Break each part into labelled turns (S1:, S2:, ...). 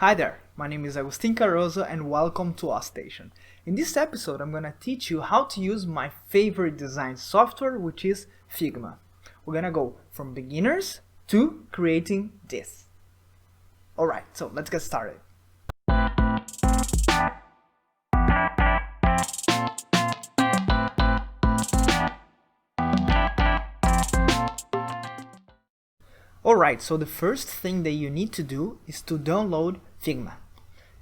S1: Hi there, my name is Agustin Carrozo and welcome to Station. In this episode I'm going to teach you how to use my favorite design software, which is Figma. We're going to go from beginners to creating this. Alright, so let's get started. Alright, so the first thing that you need to do is to download Figma.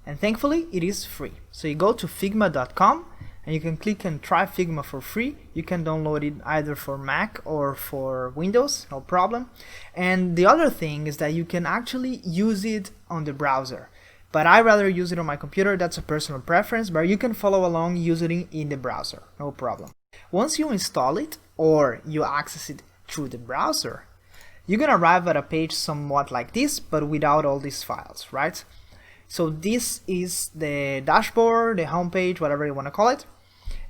S1: And thankfully it is free. So you go to figma.com and you can click and try Figma for free. You can download it either for Mac or for Windows, no problem. And the other thing is that you can actually use it on the browser. But I rather use it on my computer, that's a personal preference, but you can follow along using it in the browser, no problem. Once you install it or you access it through the browser, you're gonna arrive at a page somewhat like this, but without all these files, right? So this is the dashboard, the homepage, whatever you want to call it.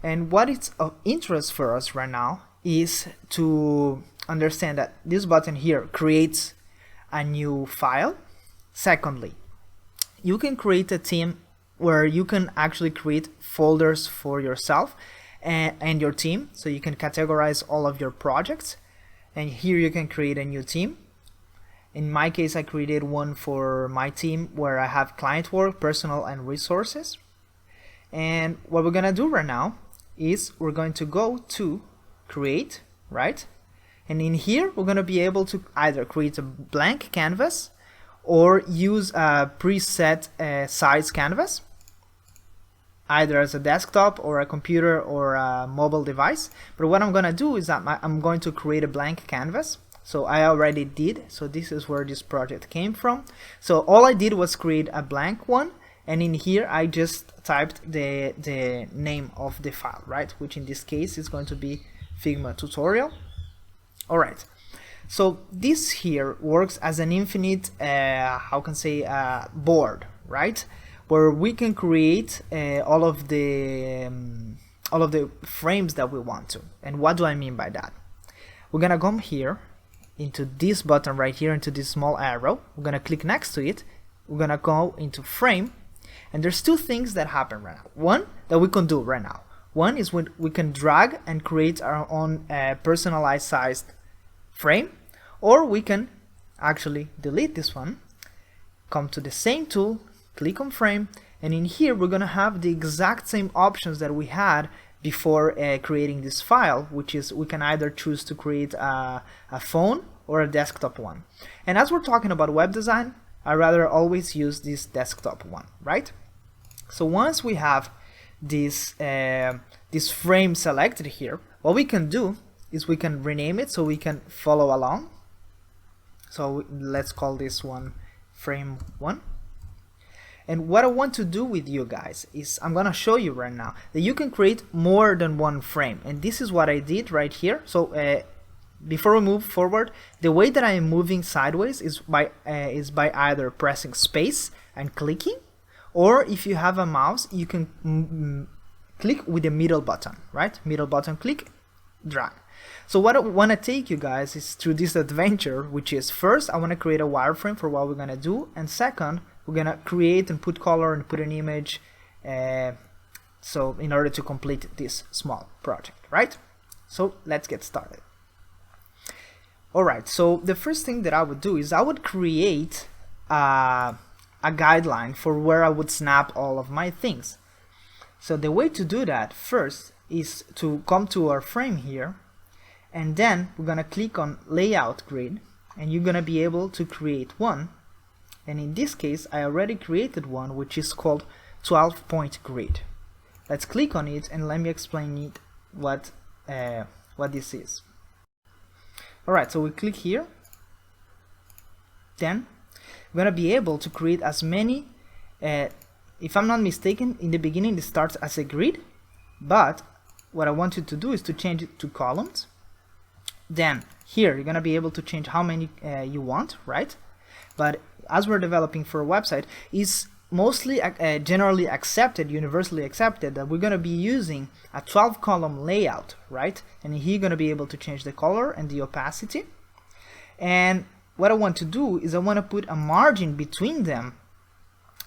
S1: And what is of interest for us right now is to understand that this button here creates a new file. Secondly, you can create a theme where you can actually create folders for yourself and your team, so you can categorize all of your projects. And here you can create a new theme. In my case, I created one for my team where I have client work, personal, and resources. And what we're gonna do right now is we're going to go to create, right? And in here, we're gonna be able to either create a blank canvas or use a preset size canvas, either as a desktop or a computer or a mobile device. But what I'm gonna do is that I'm going to create a blank canvas. So I already did, so this is where this project came from. So all I did was create a blank one, and in here I just typed the name of the file, right? Which in this case is going to be Figma tutorial. Alright, so this here works as an infinite, board, right? Where we can create all of the frames that we want to. And what do I mean by that? We're gonna come here into this button right here, into this small arrow. We're gonna click next to it. We're gonna go into frame, and there's two things that happen right now. One that we can do right now. One is when we can drag and create our own personalized sized frame, or we can actually delete this one, come to the same tool, click on frame, and in here we're gonna have the exact same options that we had before creating this file, which is we can either choose to create a phone or a desktop one. And as we're talking about web design, I rather always use this desktop one, right? So once we have this frame selected here, what we can do is we can rename it so we can follow along. So let's call this one frame 1. And what I want to do with you guys is I'm gonna show you right now that you can create more than one frame, and this is what I did right here. So before we move forward, the way that I am moving sideways is by either pressing space and clicking, or if you have a mouse you can click with the middle button, right? Middle button, click, drag. So what I want to take you guys is through this adventure, which is first I want to create a wireframe for what we're gonna do, and second we're gonna create and put color and put an image, so in order to complete this small project, right? So let's get started. Alright, so the first thing that I would do is I would create a guideline for where I would snap all of my things. So the way to do that first is to come to our frame here, and then we're gonna click on layout grid, and you're gonna be able to create one. And in this case I already created one, which is called 12-point grid. Let's click on it and let me explain it what this is. Alright, so we click here, then we're gonna be able to create as many, if I'm not mistaken, in the beginning it starts as a grid, but what I want you to do is to change it to columns. Then here you're gonna be able to change how many you want, right? But as we're developing for a website, it's mostly generally accepted, universally accepted, that we're going to be using a 12-column layout, right? And here you're going to be able to change the color and the opacity. And what I want to do is I want to put a margin between them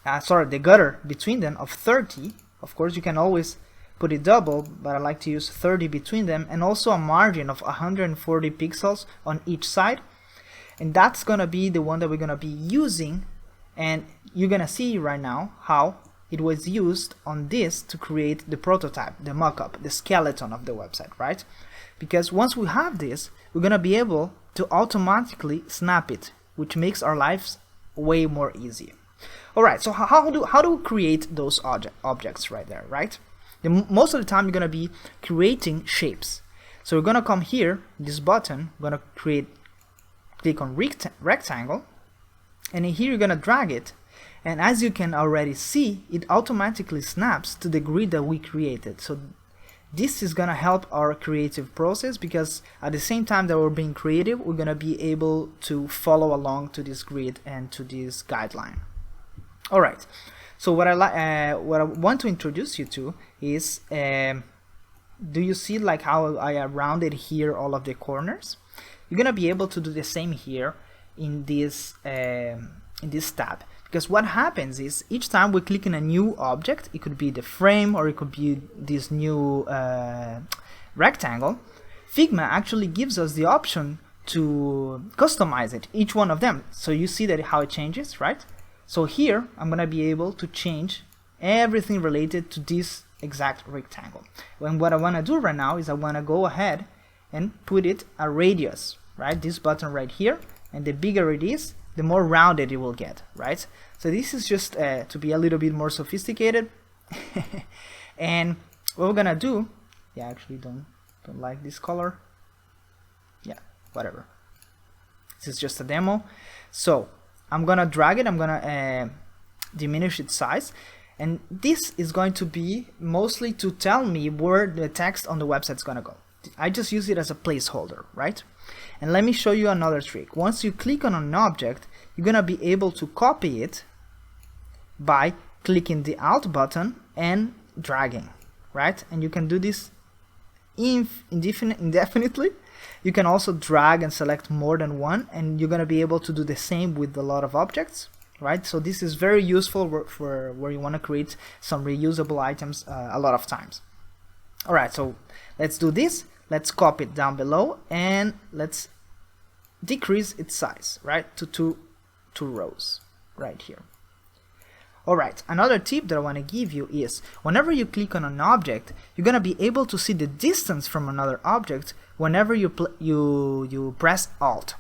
S1: the gutter between them of 30. Of course, you can always put it double, but I like to use 30 between them, and also a margin of 140 pixels on each side. And that's gonna be the one that we're gonna be using, and you're gonna see right now how it was used on this to create the prototype, the mock-up, the skeleton of the website, right? Because once we have this, we're gonna be able to automatically snap it, which makes our lives way more easier. All right, so how do we create those objects right there, right? Most of the time you're gonna be creating shapes. So we're gonna come here, this button, we're gonna click on rectangle, and in here you're gonna drag it, and as you can already see, it automatically snaps to the grid that we created. So this is gonna help our creative process, because at the same time that we're being creative, we're gonna be able to follow along to this grid and to this guideline. All right. So what I want to introduce you to is, do you see like how I rounded here all of the corners? You're gonna be able to do the same here in this tab, because what happens is each time we click on a new object, it could be the frame or it could be this new rectangle, Figma actually gives us the option to customize it, each one of them. So you see that how it changes, right? So here I'm gonna be able to change everything related to this exact rectangle. And what I want to do right now is I want to go ahead and put it a radius, right? This button right here, and the bigger it is, the more rounded it will get, right? So this is just to be a little bit more sophisticated. And what we're gonna do, yeah, actually don't like this color. Yeah, whatever. This is just a demo. So I'm gonna drag it, I'm gonna diminish its size, and this is going to be mostly to tell me where the text on the website is gonna go. I just use it as a placeholder, right? And let me show you another trick. Once you click on an object, you're gonna be able to copy it by clicking the Alt button and dragging, right? And you can do this indefinitely. You can also drag and select more than one, and you're gonna be able to do the same with a lot of objects, right? So this is very useful for where you want to create some reusable items a lot of times. All right, so let's do this. Let's copy it down below, and let's decrease its size, right, to two rows right here. All right, another tip that I want to give you is whenever you click on an object, you're gonna be able to see the distance from another object whenever you press Alt,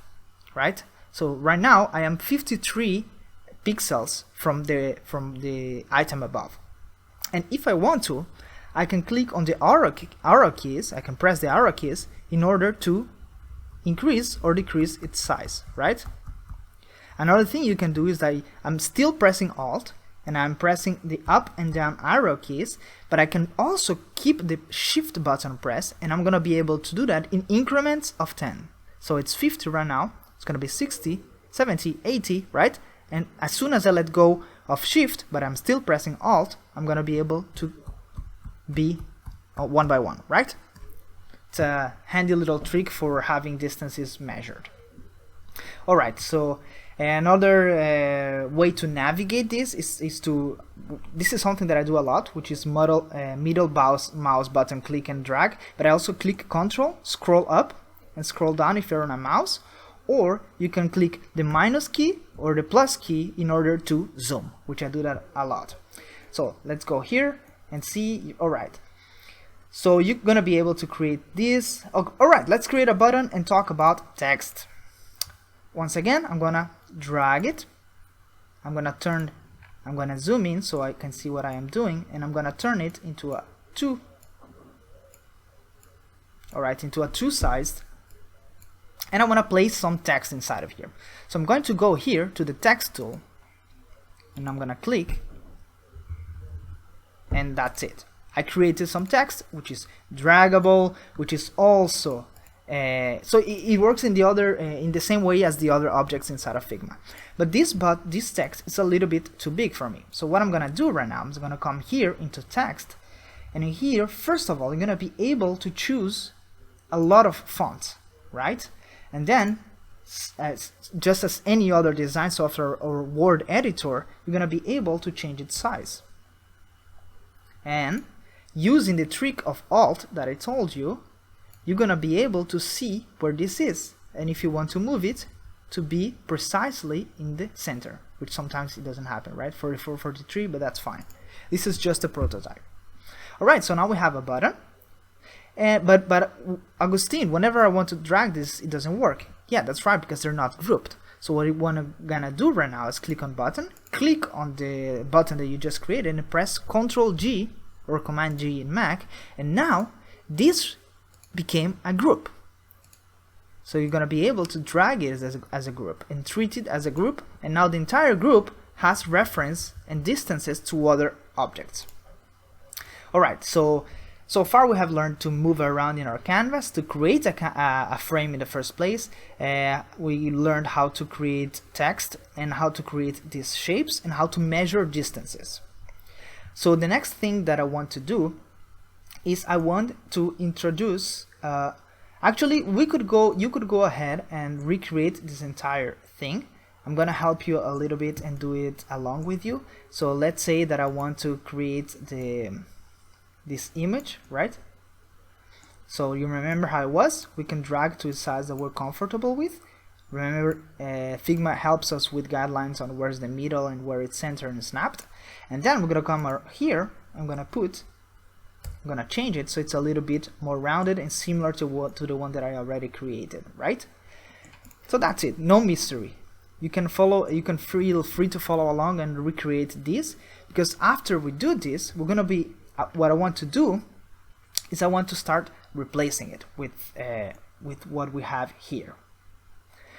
S1: right? So right now I am 53 pixels from the item above, and if I want to, I can click on the arrow keys. I can press the arrow keys in order to increase or decrease its size, right? Another thing you can do is that I'm still pressing Alt and I'm pressing the up and down arrow keys, but I can also keep the Shift button pressed, and I'm gonna be able to do that in increments of 10. So it's 50 right now, it's gonna be 60, 70, 80, right? And as soon as I let go of Shift, but I'm still pressing Alt, I'm gonna be able to be one by one, right? It's a handy little trick for having distances measured. All right, so another way to navigate this is this is something that I do a lot, which is middle mouse button click and drag, but I also click Control, scroll up and scroll down if you're on a mouse, or you can click the minus key or the plus key in order to zoom, which I do that a lot. So let's go here and see. All right, so you're gonna be able to create this. All right, let's create a button and talk about text. Once again, I'm gonna drag it, I'm gonna zoom in so I can see what I am doing, and I'm gonna turn it into a two-sized, and I want to place some text inside of here. So I'm going to go here to the text tool, and I'm gonna click, and that's it. I created some text which is draggable, which is also so it works in the same way as the other objects inside of Figma. But this text is a little bit too big for me. So what I'm gonna do right now, I'm gonna come here into text, and in here, first of all, you're gonna be able to choose a lot of fonts, right? And then just as any other design software or word editor, you're gonna be able to change its size. And using the trick of Alt that I told you, you're gonna be able to see where this is, and if you want to move it to be precisely in the center, which sometimes it doesn't happen, right? 44, 43, but that's fine. This is just a prototype. Alright, so now we have a button. But Agustin, whenever I want to drag this, it doesn't work. Yeah, that's right, because they're not grouped. So what we're gonna do right now is click on button, click on the button that you just created, and press Ctrl G or Command G in Mac, and now this became a group. So you're gonna be able to drag it as a group and treat it as a group, and now the entire group has reference and distances to other objects. Alright, so far we have learned to move around in our canvas, to create a frame in the first place. We learned how to create text and how to create these shapes and how to measure distances. So the next thing that I want to do is I want to introduce, actually you could go ahead and recreate this entire thing. I'm gonna help you a little bit and do it along with you. So let's say that I want to create this image, right? So you remember how it was? We can drag to a size that we're comfortable with. Remember, Figma helps us with guidelines on where's the middle and where it's centered and snapped. And then we're gonna come here. I'm gonna change it so it's a little bit more rounded and similar to the one that I already created, right? So that's it. No mystery. You can feel free to follow along and recreate this, because after we do this, we're gonna be what I want to do is I want to start replacing it with what we have here.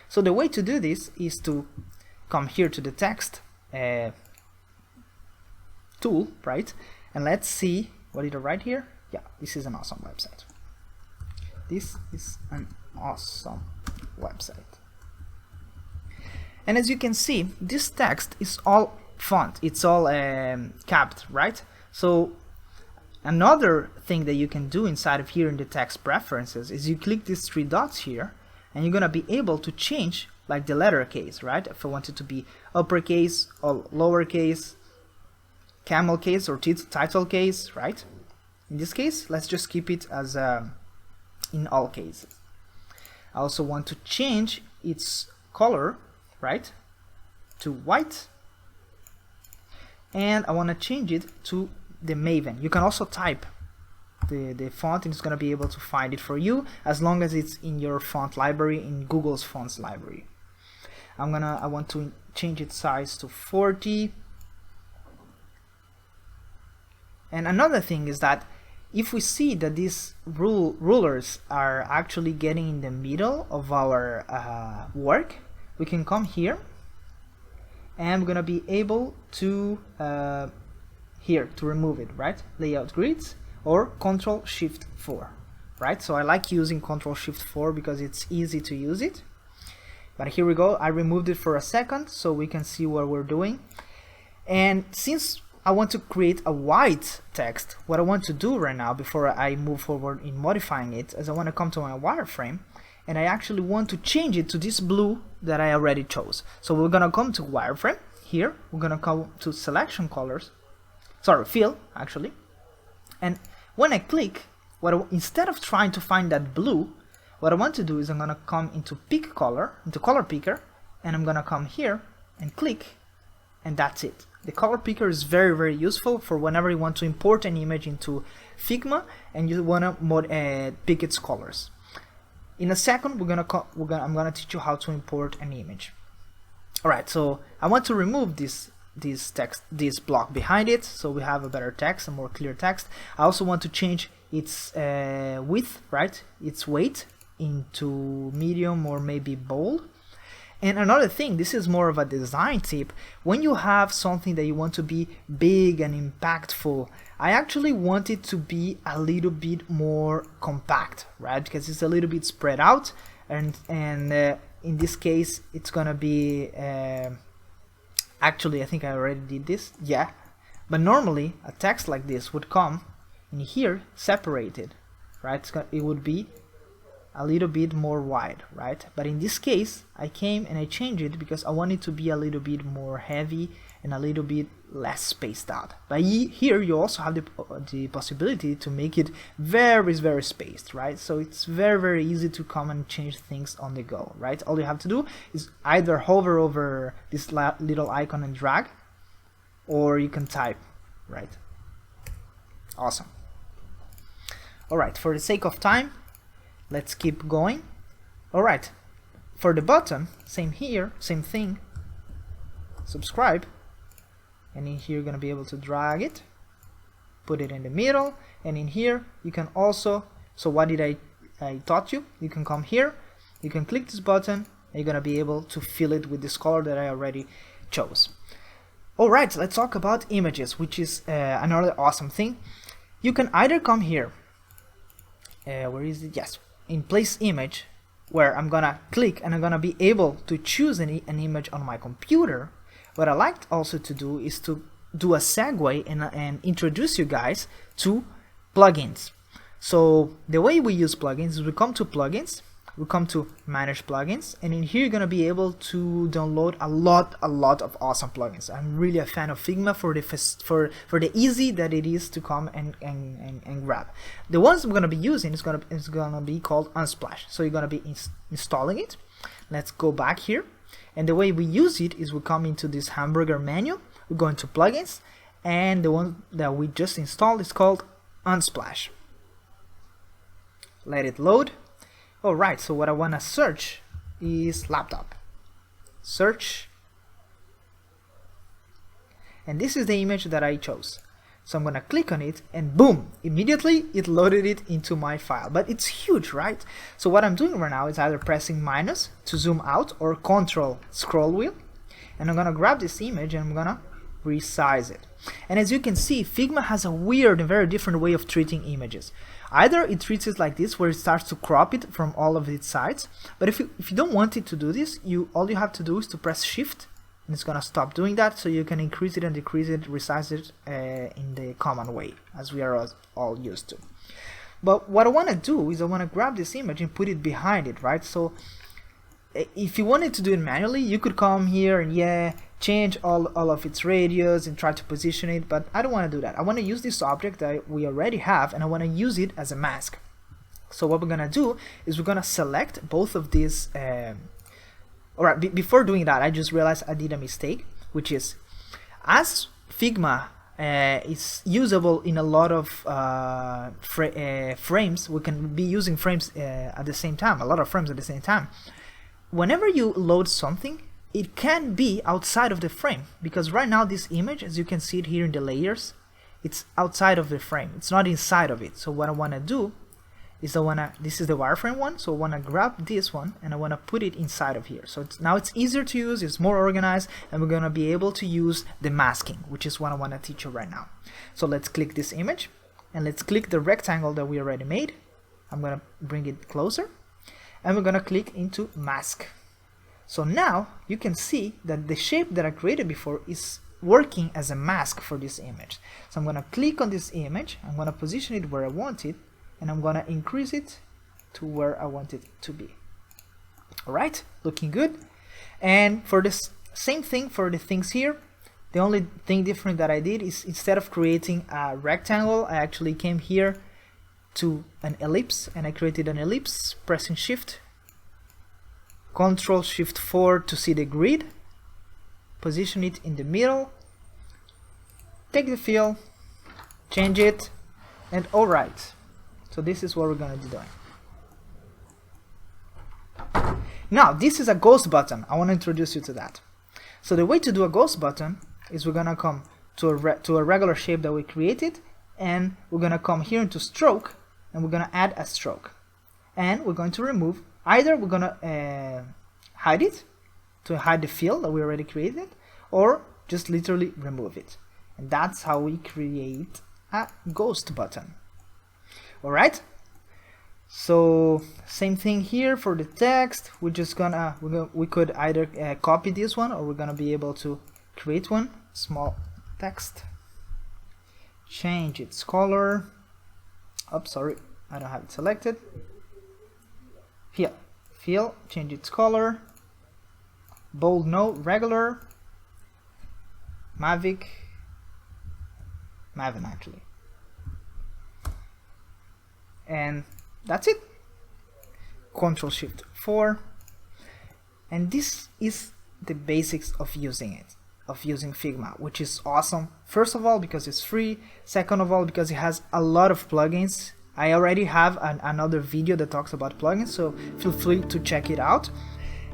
S1: So the way to do this is to come here to the text tool, right? And let's see, what did I write here? Yeah, this is an awesome website. This is an awesome website. And as you can see, this text is all font, it's all capped, right? So another thing that you can do inside of here in the text preferences is you click these three dots here, and you're gonna be able to change like the letter case, right? If I want it to be uppercase or lowercase, camel case or title case, right? In this case, let's just keep it as in all cases. I also want to change its color, right, to white, and I want to change it to the Maven. You can also type the font and it's going to be able to find it for you as long as it's in your font library, in Google's fonts library. I want to change its size to 40. And another thing is that if we see that these rulers are actually getting in the middle of our work, we can come here and we're gonna be able to here to remove it, right? Layout grids or Ctrl+Shift+4, right? So I like using Ctrl+Shift+4 because it's easy to use it. But here we go, I removed it for a second so we can see what we're doing. And since I want to create a white text, what I want to do right now before I move forward in modifying it is I want to come to my wireframe and I actually want to change it to this blue that I already chose. So we're gonna come to wireframe here, we're gonna come to selection colors, fill actually, and when I click, instead of trying to find that blue, what I want to do is I'm gonna come into pick color, into color picker, and I'm gonna come here and click, and that's it. The color picker is very, very useful for whenever you want to import an image into Figma and you wanna pick its colors. In a second, I'm gonna teach you how to import an image. All right, so I want to remove this block behind it, so we have a better text, a more clear text. I also want to change its width, right? Its weight into medium or maybe bold. And another thing, this is more of a design tip. When you have something that you want to be big and impactful, I actually want it to be a little bit more compact, right? Because it's a little bit spread out, and in this case, it's gonna be. Actually, I think I already did this. Yeah, but normally a text like this would come in here separated, right? It would be a little bit more wide, right? But in this case, I came and I changed it because I want it to be a little bit more heavy and a little bit less spaced out. But here you also have the possibility to make it very spaced, right? So it's very easy to come and change things on the go, right? All you have to do is either hover over this little icon and drag, or you can type, right? Awesome. Alright, for the sake of time, let's keep going. Alright, for the button, same here, same thing. Subscribe. And in here you're going to be able to drag it, put it in the middle, and in here you can also, so what did I taught you? You can come here, you can click this button, and you're going to be able to fill it with this color that I already chose. Alright, let's talk about images, which is another awesome thing. You can either come here, where is it? Yes, in place image, where I'm gonna click and I'm gonna be able to choose an image on my computer. What I like also to do is to do a segue and introduce you guys to plugins. So the way we use plugins is we come to plugins, we come to manage plugins, and in here you're gonna be able to download a lot of awesome plugins. I'm really a fan of Figma for the easy that it is to come and grab. The ones we're gonna be using is gonna be called Unsplash. So you're gonna be installing it. Let's go back here. And the way we use it is we come into this hamburger menu, we go into plugins, and the one that we just installed is called Unsplash. Let it load. Alright, so what I want to search is laptop. Search. And this is the image that I chose. So I'm going to click on it and boom, immediately it loaded it into my file. But it's huge, right? So what I'm doing right now is either pressing minus to zoom out or control scroll wheel. And I'm going to grab this image and I'm going to resize it. And as you can see, Figma has a weird and very different way of treating images. Either it treats it like this, where it starts to crop it from all of its sides. But if you don't want it to do this, all you have to do is to press Shift, and it's gonna stop doing that. So you can increase it and decrease it, resize it in the common way, as we are all used to. But what I want to do is I want to grab this image and put it behind it, right? So if you wanted to do it manually, you could come here and change all of its radius and try to position it, but I don't want to do that. I want to use this object that we already have and I want to use it as a mask. So what we're gonna do is we're gonna select both of these. Alright, before doing that, I just realized I did a mistake, which is, as Figma is usable in a lot of frames, we can be using frames at the same time, a lot of frames at the same time. Whenever you load something, it can be outside of the frame, because right now this image, as you can see it here in the layers, it's outside of the frame, it's not inside of it. So what I want to do is this is the wireframe one, so I want to grab this one and I want to put it inside of here. So now it's easier to use, it's more organized, and we're going to be able to use the masking, which is what I want to teach you right now. So let's click this image and let's click the rectangle that we already made. I'm going to bring it closer and we're going to click into mask. So now you can see that the shape that I created before is working as a mask for this image. So I'm going to click on this image, I'm going to position it where I want it, and I'm going to increase it to where I want it to be. Alright, looking good. And for this same thing for the things here, the only thing different that I did is, instead of creating a rectangle, I actually came here to an ellipse and I created an ellipse, pressing Shift, Control Shift 4 to see the grid, position it in the middle, take the fill, change it, and alright. So this is what we're gonna be doing. Now this is a ghost button. I want to introduce you to that. So the way to do a ghost button is we're gonna come to a regular shape that we created, and we're gonna come here into stroke, and we're gonna add a stroke, and we're going to remove. Either we're gonna hide it to hide the fill that we already created, or just literally remove it. And that's how we create a ghost button. Alright, so same thing here for the text. We could either copy this one, or we're gonna be able to create one, small text, change its color. Oops, sorry, I don't have it selected. fill, change its color, bold no, regular, Mavic, Maven actually. And that's it. Ctrl-Shift-4, and this is the basics of using Figma, which is awesome. First of all, because it's free. Second of all, because it has a lot of plugins. I already have another video that talks about plugins, so feel free to check it out.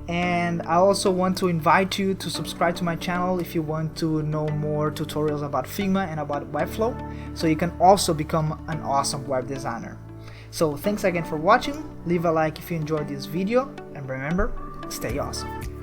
S1: And I also want to invite you to subscribe to my channel if you want to know more tutorials about Figma and about Webflow, so you can also become an awesome web designer. So thanks again for watching, leave a like if you enjoyed this video, and remember, stay awesome.